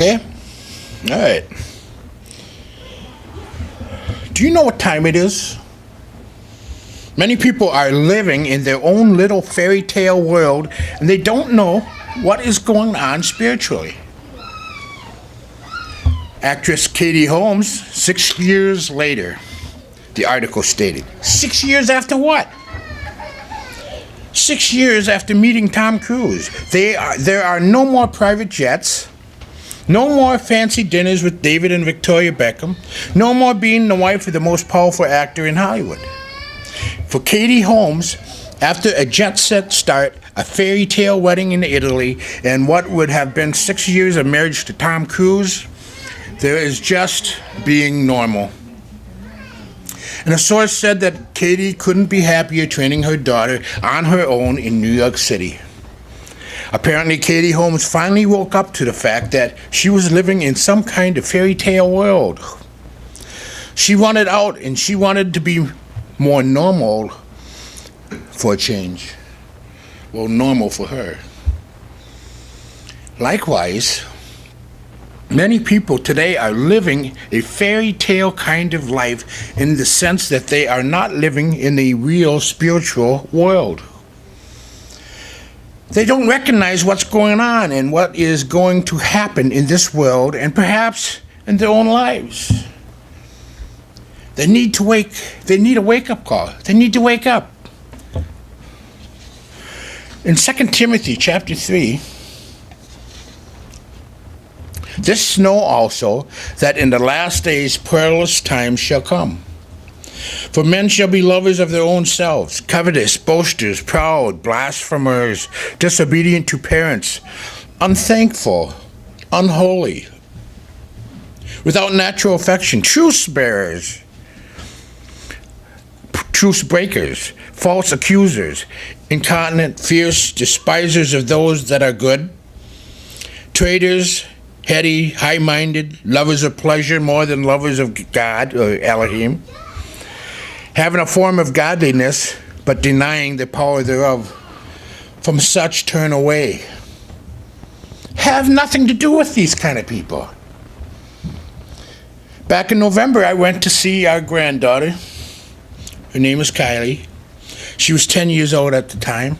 Okay? All right. Do you know what time it is? Many people are living in their own little fairy tale world, and they don't know what is going on spiritually. Actress Katie Holmes, 6 years later, the article stated. 6 years after what? 6 years after meeting Tom Cruise. There are no more private jets, no more fancy dinners with David and Victoria Beckham, no more being the wife of the most powerful actor in Hollywood. For Katie Holmes, after a jet-set start, a fairy tale wedding in Italy, and what would have been 6 years of marriage to Tom Cruise, there is just being normal. And a source said that Katie couldn't be happier training her daughter on her own in New York City. Apparently, Katie Holmes finally woke up to the fact that she was living in some kind of fairy tale world. She wanted out, and she wanted to be more normal for a change. Well, normal for her. Likewise, many people today are living a fairy tale kind of life in the sense that they are not living in the real spiritual world. They don't recognize what's going on and what is going to happen in this world and perhaps in their own lives. They need a wake-up call. They need to wake up. In 2 Timothy chapter 3, this know also that in the last days perilous times shall come. For men shall be lovers of their own selves, covetous, boasters, proud, blasphemers, disobedient to parents, unthankful, unholy, without natural affection, truce bearers, truce breakers, false accusers, incontinent, fierce, despisers of those that are good, traitors, heady, high-minded, lovers of pleasure more than lovers of God, or Elohim, having a form of godliness, but denying the power thereof. From such turn away. Have nothing to do with these kind of people. Back in November, I went to see our granddaughter. Her name is Kylie. She was 10 years old at the time.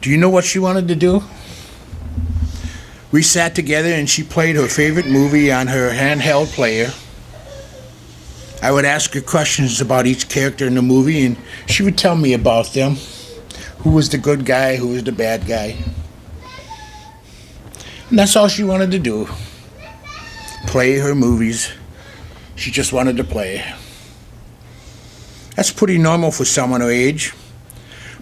Do you know what she wanted to do? We sat together and she played her favorite movie on her handheld player. I would ask her questions about each character in the movie, and she would tell me about them. Who was the good guy, who was the bad guy. And that's all she wanted to do. Play her movies. She just wanted to play. That's pretty normal for someone her age.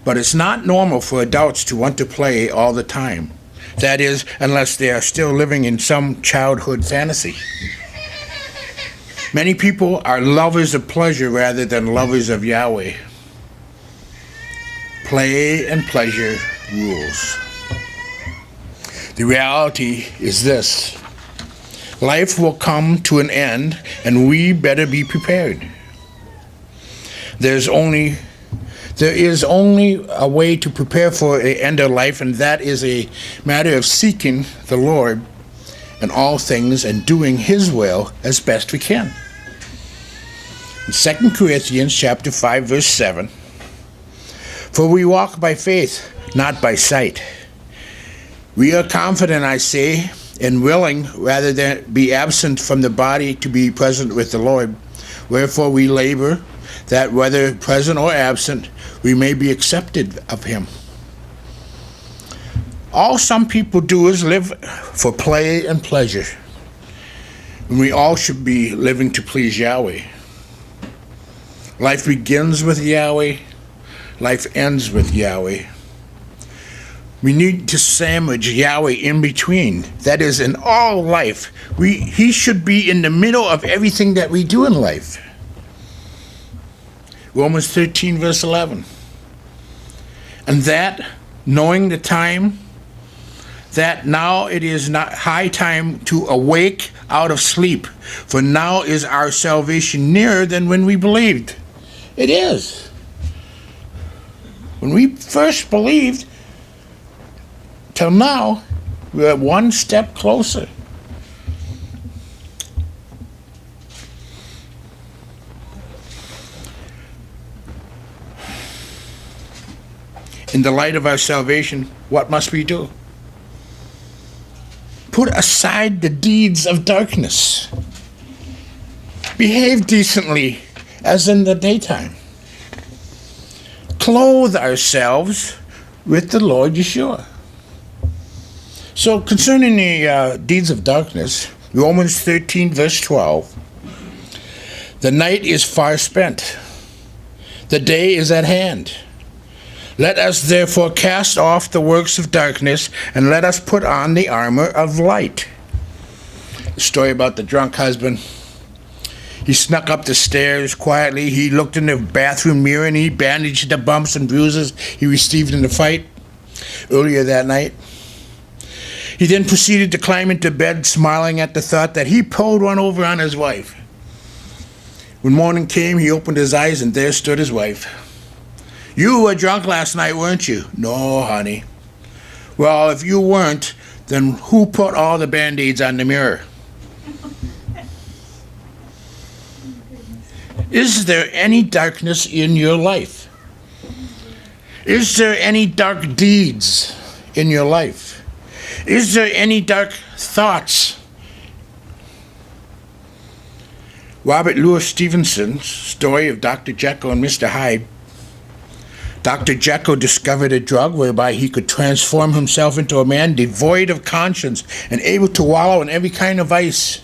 But it's not normal for adults to want to play all the time. That is, unless they are still living in some childhood fantasy. Many people are lovers of pleasure rather than lovers of Yahweh. Play and pleasure rules. The reality is this. Life will come to an end, and we better be prepared. There is only a way to prepare for the end of life, and that is a matter of seeking the Lord in all things and doing His will as best we can. In 2 Corinthians chapter 5, verse 7, for we walk by faith, not by sight. We are confident, I say, and willing rather than be absent from the body to be present with the Lord. Wherefore we labor, that whether present or absent, we may be accepted of Him. All some people do is live for play and pleasure, and we all should be living to please Yahweh. Life begins with Yahweh. Life ends with Yahweh. We need to sandwich Yahweh in between. That is, in all life. He should be in the middle of everything that we do in life. Romans 13, verse 11. And that, knowing the time, that now it is not high time to awake out of sleep, for now is our salvation nearer than when we believed. It is. When we first believed, till now, we're one step closer. in the light of our salvation, what must we do? Put aside the deeds of darkness. Behave decently as in the daytime. Clothe ourselves with the Lord Yeshua. So concerning the deeds of darkness, Romans 13 verse 12, the night is far spent. The day is at hand. Let us therefore cast off the works of darkness, and let us put on the armor of light. The story about the drunk husband. He snuck up the stairs quietly. He looked in the bathroom mirror and he bandaged the bumps and bruises he received in the fight earlier that night. He then proceeded to climb into bed, smiling at the thought that he pulled one over on his wife. When morning came, he opened his eyes and there stood his wife. You were drunk last night, weren't you? No, honey. Well, if you weren't, then who put all the Band-Aids on the mirror? Is there any darkness in your life? Is there any dark deeds in your life? Is there any dark thoughts? Robert Louis Stevenson's story of Dr. Jekyll and Mr. Hyde. Dr. Jekyll discovered a drug whereby he could transform himself into a man devoid of conscience and able to wallow in every kind of vice.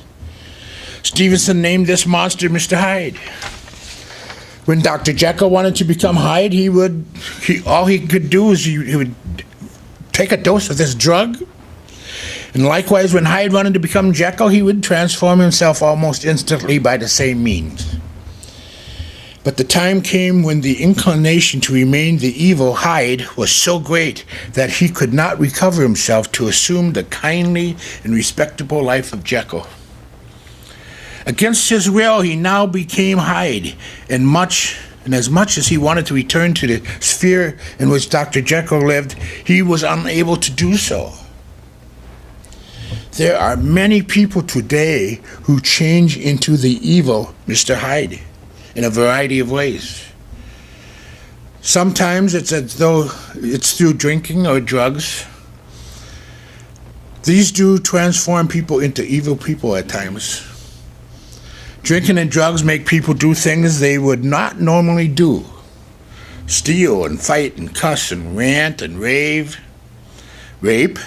Stevenson named this monster Mr. Hyde. When Dr. Jekyll wanted to become Hyde, all he could do is he would take a dose of this drug. And likewise, when Hyde wanted to become Jekyll, he would transform himself almost instantly by the same means. But the time came when the inclination to remain the evil Hyde was so great that he could not recover himself to assume the kindly and respectable life of Jekyll. Against his will, he now became Hyde, and as much as he wanted to return to the sphere in which Dr. Jekyll lived, he was unable to do so. There are many people today who change into the evil Mr. Hyde in a variety of ways. Sometimes it's as though it's through drinking or drugs. These do transform people into evil people at times. Drinking and drugs make people do things they would not normally do. Steal and fight and cuss and rant and rave, rape,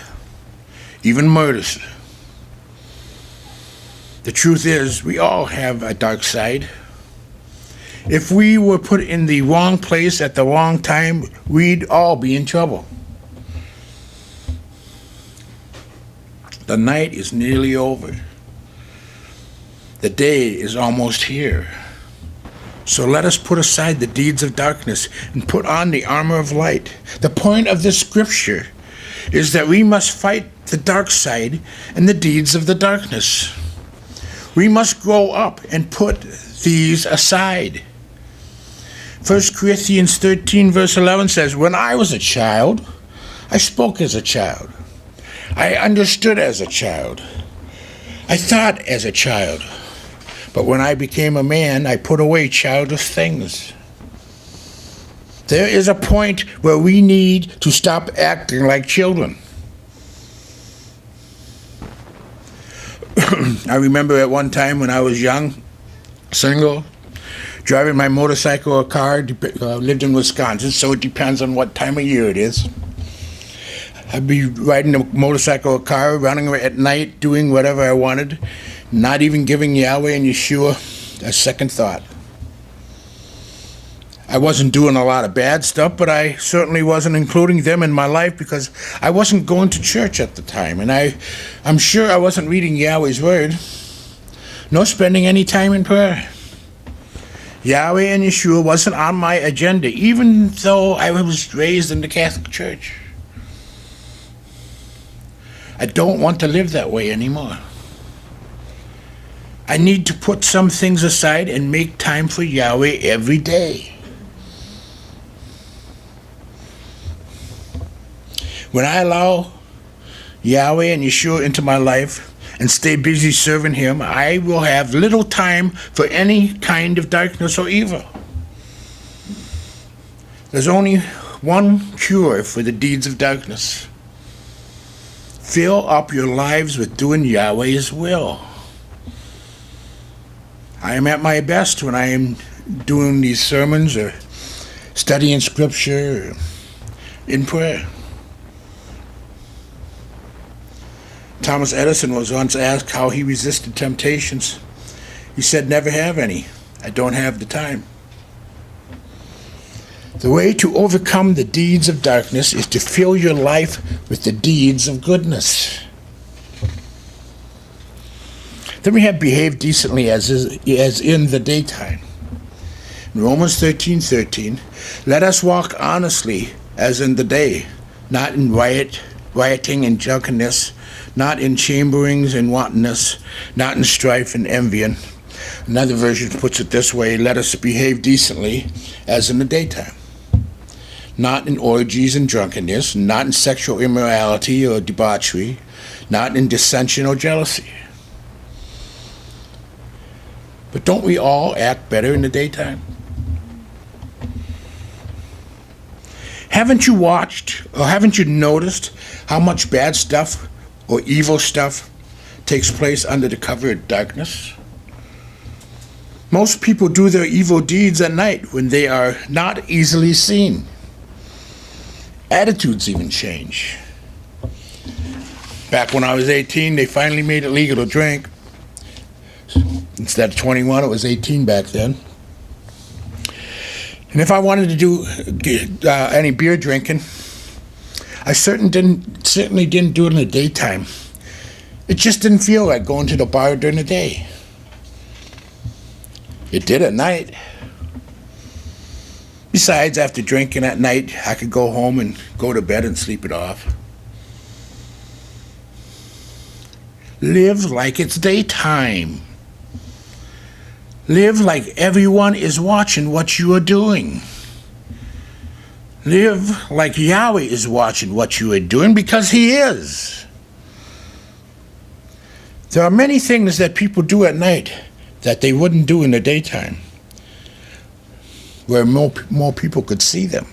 even murder. The truth is, we all have a dark side. If we were put in the wrong place at the wrong time, we'd all be in trouble. The night is nearly over. The day is almost here. So let us put aside the deeds of darkness and put on the armor of light. The point of this scripture is that we must fight the dark side and the deeds of the darkness. We must grow up and put these aside. 1 Corinthians 13 verse 11 says, when I was a child, I spoke as a child. I understood as a child. I thought as a child. But when I became a man, I put away childish things. There is a point where we need to stop acting like children. I remember at one time when I was young, single, driving my motorcycle or car, lived in Wisconsin, so it depends on what time of year it is. I'd be riding a motorcycle or car, running at night, doing whatever I wanted, not even giving Yahweh and Yeshua a second thought. I wasn't doing a lot of bad stuff, but I certainly wasn't including them in my life because I wasn't going to church at the time, and I'm sure I wasn't reading Yahweh's word, nor spending any time in prayer. Yahweh and Yeshua wasn't on my agenda, even though I was raised in the Catholic Church. I don't want to live that way anymore. I need to put some things aside and make time for Yahweh every day. When I allow Yahweh and Yeshua into my life and stay busy serving Him, I will have little time for any kind of darkness or evil. There's only one cure for the deeds of darkness. Fill up your lives with doing Yahweh's will. I am at my best when I am doing these sermons or studying scripture or in prayer. Thomas Edison was once asked how he resisted temptations. He said, "Never have any. I don't have the time." The way to overcome the deeds of darkness is to fill your life with the deeds of goodness. Then we have behave decently as in the daytime. In Romans 13:13, let us walk honestly as in the day, not in rioting and drunkenness, not in chamberings and wantonness, not in strife and envying. Another version puts it this way, let us behave decently as in the daytime. Not in orgies and drunkenness, not in sexual immorality or debauchery, not in dissension or jealousy. But don't we all act better in the daytime? Haven't you watched or haven't you noticed how much bad stuff or evil stuff takes place under the cover of darkness? Most people do their evil deeds at night when they are not easily seen. Attitudes even change. Back when I was 18, they finally made it legal to drink. Instead of 21, it was 18 back then. And if I wanted to do any beer drinking, I certainly didn't do it in the daytime. It just didn't feel like going to the bar during the day. It did at night. Besides, after drinking at night, I could go home and go to bed and sleep it off. Live like it's daytime. Live like everyone is watching what you are doing. Live like Yahweh is watching what you are doing, because He is. There are many things that people do at night that they wouldn't do in the daytime, where more people could see them.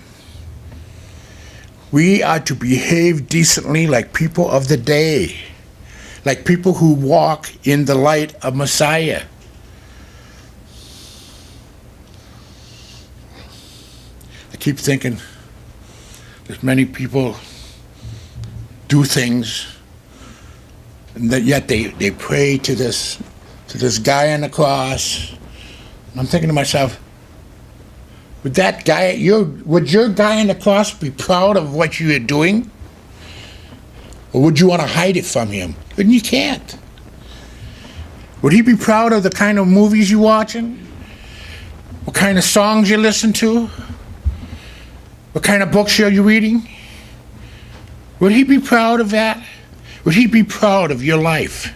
We are to behave decently like people of the day, like people who walk in the light of Messiah. I keep thinking that many people do things, and that yet they pray to this guy on the cross. And I'm thinking to myself, would your guy on the cross be proud of what you are doing? Or would you want to hide it from him? And you can't. Would he be proud of the kind of movies you're watching? What kind of songs you listen to? What kind of books are you reading? Would he be proud of that? Would he be proud of your life?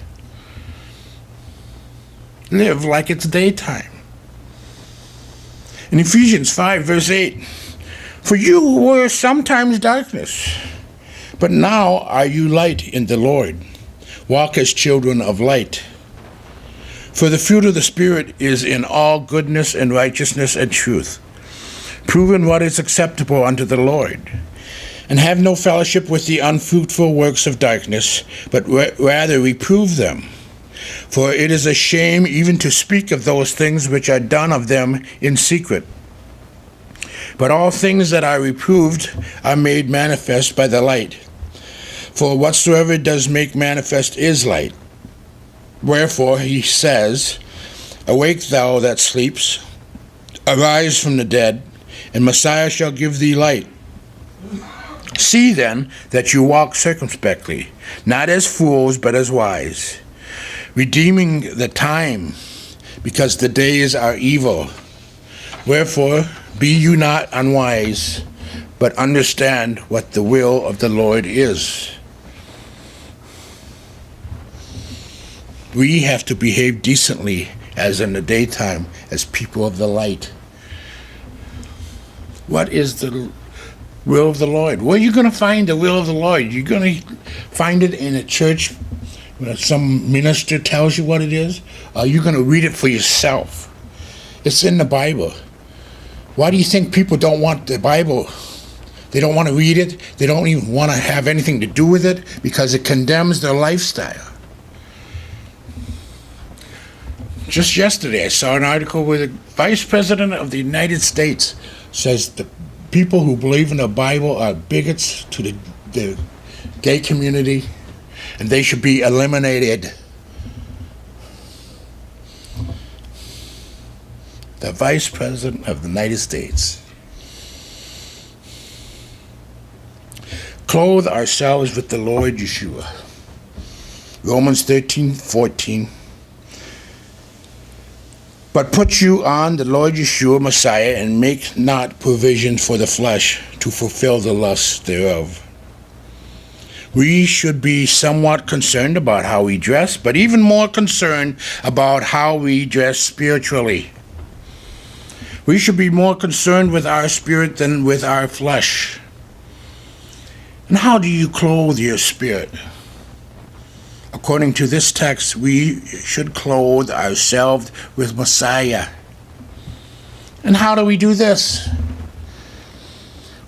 Live like it's daytime. In Ephesians 5, verse 8, for you were sometimes darkness, but now are you light in the Lord. Walk as children of light. For the fruit of the Spirit is in all goodness and righteousness and truth, proving what is acceptable unto the Lord. And have no fellowship with the unfruitful works of darkness, but rather reprove them. For it is a shame even to speak of those things which are done of them in secret. But all things that are reproved are made manifest by the light. For whatsoever does make manifest is light. Wherefore he says, awake thou that sleeps, arise from the dead, and Messiah shall give thee light. See then that you walk circumspectly, not as fools, but as wise, redeeming the time, because the days are evil. Wherefore, be you not unwise, but understand what the will of the Lord is. We have to behave decently as in the daytime, as people of the light. What is the will of the Lord? Where are you going to find the will of the Lord? You're going to find it in a church where some minister tells you what it is? Or are you going to read it for yourself? It's in the Bible. Why do you think people don't want the Bible They don't want to read it. They don't even want to have anything to do with it because it condemns their lifestyle. Just yesterday, I saw an article where the Vice President of the United States says the people who believe in the Bible are bigots to the gay community, and they should be eliminated. The Vice President of the United States. Clothe ourselves with the Lord Yeshua. Romans 13:14. But put you on the Lord Yeshua Messiah, and make not provision for the flesh to fulfill the lusts thereof. We should be somewhat concerned about how we dress, but even more concerned about how we dress spiritually. We should be more concerned with our spirit than with our flesh. And how do you clothe your spirit? According to this text, we should clothe ourselves with Messiah. And how do we do this?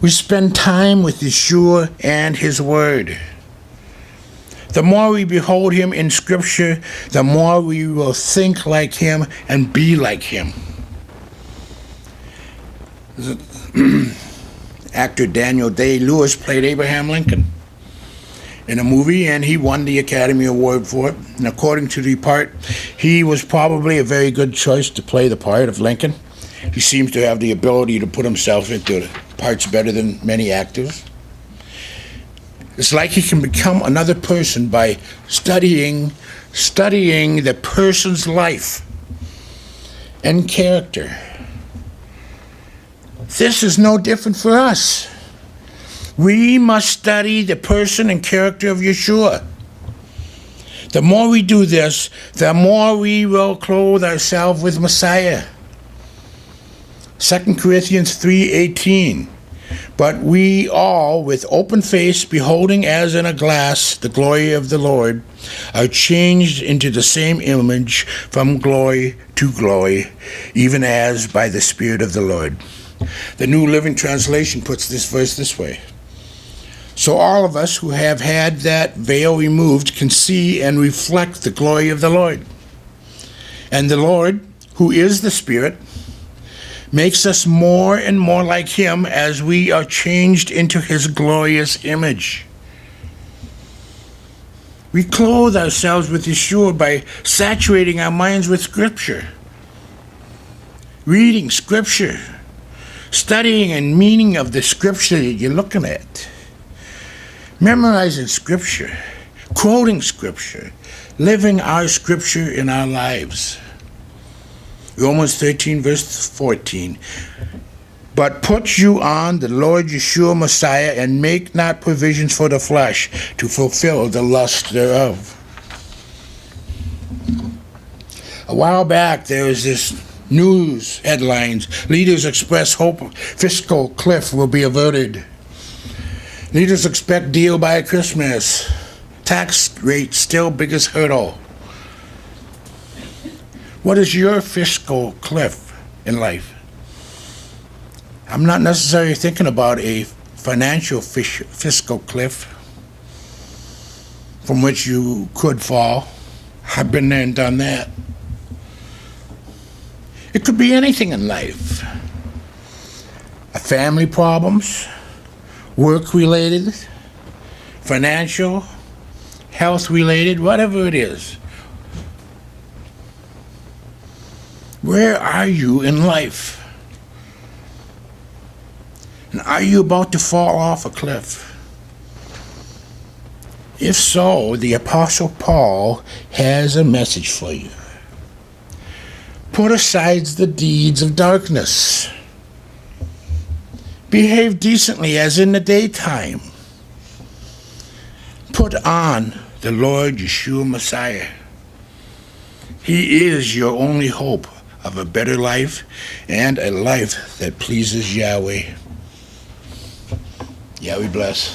We spend time with Yeshua and His Word. The more we behold Him in Scripture, the more we will think like Him and be like Him. Actor Daniel Day-Lewis played Abraham Lincoln in a movie, and he won the Academy Award for it. And according to the part, he was probably a very good choice to play the part of Lincoln. He seems to have the ability to put himself into the parts better than many actors. It's like he can become another person by studying the person's life and character. This is no different for us. We must study the person and character of Yeshua. The more we do this, the more we will clothe ourselves with Messiah. 2 Corinthians 3:18. But we all, with open face, beholding as in a glass the glory of the Lord, are changed into the same image from glory to glory, even as by the Spirit of the Lord. The New Living Translation puts this verse this way. So all of us who have had that veil removed can see and reflect the glory of the Lord. And the Lord, who is the Spirit, makes us more and more like Him as we are changed into His glorious image. We clothe ourselves with Yeshua by saturating our minds with Scripture, reading Scripture, studying and meaning of the Scripture that you're looking at, memorizing Scripture, quoting Scripture, living our Scripture in our lives. Romans 13, verse 14. But put you on the Lord Yeshua Messiah, and make not provisions for the flesh to fulfill the lust thereof. A while back, there was this news headlines. Leaders express hope fiscal cliff will be averted. Leaders expect deal by Christmas. Tax rate still biggest hurdle. What is your fiscal cliff in life? I'm not necessarily thinking about a financial fiscal cliff from which you could fall. I've been there and done that. It could be anything in life. Family problems, work-related, financial, health-related, whatever it is. Where are you in life? And are you about to fall off a cliff? If so, the Apostle Paul has a message for you. Put aside the deeds of darkness. Behave decently as in the daytime. Put on the Lord Yeshua Messiah. He is your only hope of a better life and a life that pleases Yahweh. Yahweh bless.